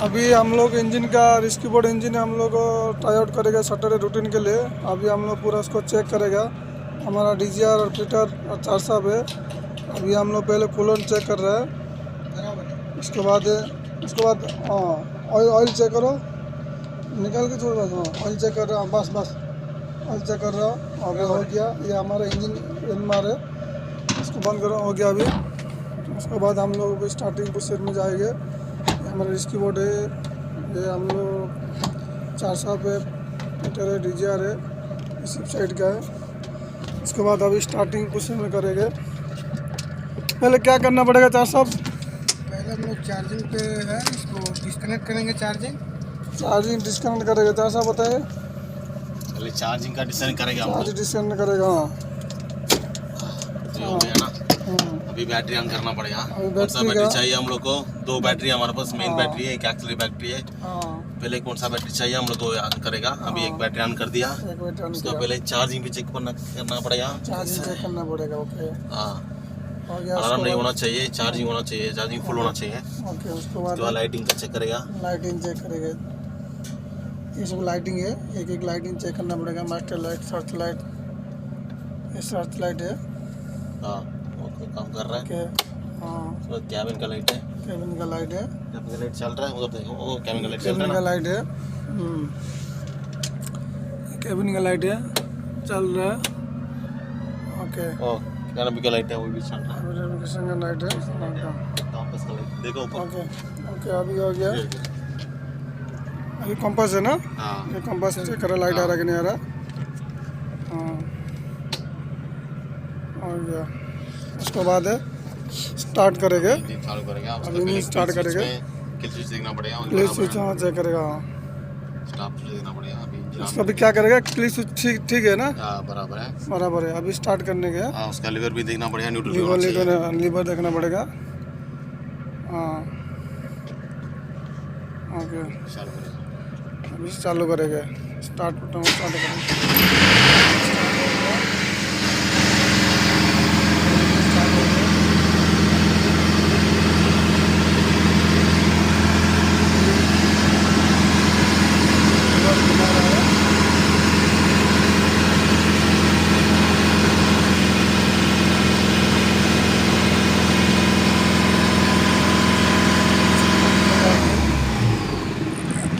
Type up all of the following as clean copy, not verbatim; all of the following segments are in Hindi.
अभी हम लोग इंजन का रिस्की बोर्ड इंजन हम लोग ट्राई आउट करेगा सैटरडे रूटीन के लिए। अभी हम लोग पूरा उसको चेक करेगा। हमारा डीजीआर और फिटर और 4 साहब है। अभी हम लोग पहले कूलेंट चेक कर रहे हैं। उसके बाद ऑयल चेक करो, निकाल के छोड़। बस ऑयल चेक कर रहा हूँ, बस ऑयल चेक कर रहा हूँ। अभी हो गया। ये हमारा इंजन एनमार है, इसको बंद करो। हो गया अभी। उसके बाद हम लोग स्टार्टिंग पोजीशन में जाएंगे। हमारा रिस्की बोर्ड है, ये हम लोग 4 साहब है, फिटर है, डीजीआर है, इसी साइड का है। उसके बाद अभी स्टार्टिंग पोजीशन में करेंगे। पहले क्या करना पड़ेगा 4 साहब? पहले हम लोग चार्जिंग पे है, इसको डिस्कनेक्ट करेंगे। चार्जिंग डिस्कनेक्ट करेगा 4 साहब, बताइए। पहले चार्जिंग का डिस्कनेक्ट करेगा, चार्ज डिस्कनेक्ट करेगा। तो हो गया ना। अभी बैटरी ऑन करना पड़ेगा। कौन सा बैटरी चाहिए हम लोग को? 2 बैटरी हमारे पास, मेन बैटरी है, एक एक्सिलरी बैटरी है। पहले कौन सा बैटरी चाहिए हम लोग को ऑन करेगा। अभी एक बैटरी ऑन कर दिया, उसका पहले चार्जिंग भी चेक करना पड़ेगा। चार्जिंग चेक करना पड़ेगा, ओके। हाँ, अलार्म नहीं होना चाहिए, चार्जिंग होना चाहिए, चार्जिंग फुल होना चाहिए। ओके, उसके बाद लाइटिंग का चेक करेगा। लाइटिंग चेक करेगा, ये सब लाइटिंग है, एक लाइटिंग चेक करना पड़ेगा। मास्टर लाइट, सर्च लाइट, ये सर्च लाइट है। हाँ, वो काम कर रहा है। हाँ, कैबिन का लाइट है। कैबिन का लाइट है, कैबिन का लाइट चल रहा है। उधर देखो, वो कैबिन का लाइट चल कैबिन रहा का लाइट है। कैबिन का लाइट है, चल रहा है। ओके, कैबिन का लाइट है, वो भी चल रहा है। नोटिफिकेशन का लाइट है। कंपास का लाइट देखो ऊपर। ओके, अभी हो गया। अभी कंपास है ना? हाँ, ये कंपास चेक करो, लाइट आ रहा कि नहीं आ रहा। हाँ, हो गया। उसके बाद है स्टार्ट करेंगे। इंजन चालू करेगा। अभी इंजन स्टार्ट करेंगे। किल स्विच देखना पड़ेगा, क्लिक स्विच हाँ चेक करेगा। स्टॉप स्विच देखना पड़ेगा। अभी उसका भी क्या करेगा? क्लिक स्विच ठीक है ना? हाँ, बराबर है, बराबर है। अभी स्टार्ट करने के हाँ, उसका लीवर भी देखना पड़ेगा, न्यूट्रल लीवर देखना पड़ेगा। हाँ, ओके, अभी चालू करेंगे। स्टार्ट बटन स्टार्ट करेंगे।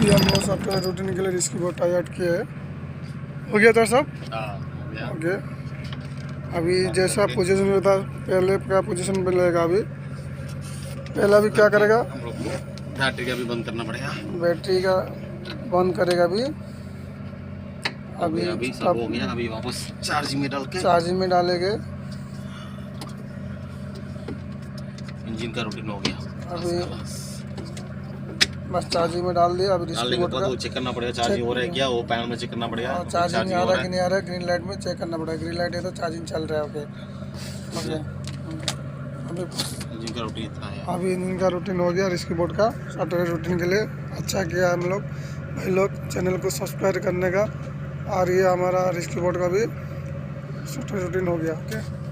हम लोग सॉफ्टवेयर रूटीन के लिए रिस्की बोर्ड टाई आउट किए है। हो गया था सब? ओके, अभी जैसा पोजीशन में था पहले का पोजीशन में लेगा। अभी पहला भी क्या करेगा? बैटरी का भी बंद करना पड़ेगा। बैटरी का बंद करेगा। अभी सब हो गया। अभी वापस चार्जिंग में डालेंगे। इंजन का रूटीन हो गया। अभी बस चार्जिंग में डाल दिया। अभी डालने के बाद वो चेक करना पड़ेगा चार्जिंग हो रहा है क्या, वो पैनल में चेक करना पड़ेगा। चार्जिंग आ रहा है कि नहीं आ रहा है, ग्रीन लाइट में चेक करना पड़ेगा। ग्रीन लाइट है तो चार्जिंग चल रहा है। ओके, अभी इंजन का रूटीन इतना है। अभी इंजन का रूटीन हो गया रिस्की बोर्ड का। सॉफ्टवेयर रूटीन के लिए अच्छा किया हम लोग। भाई लोग चैनल को सब्सक्राइब करने का। और ये हमारा रिस्की बोर्ड का भी सॉफ्टवेयर रूटीन हो गया। ओके।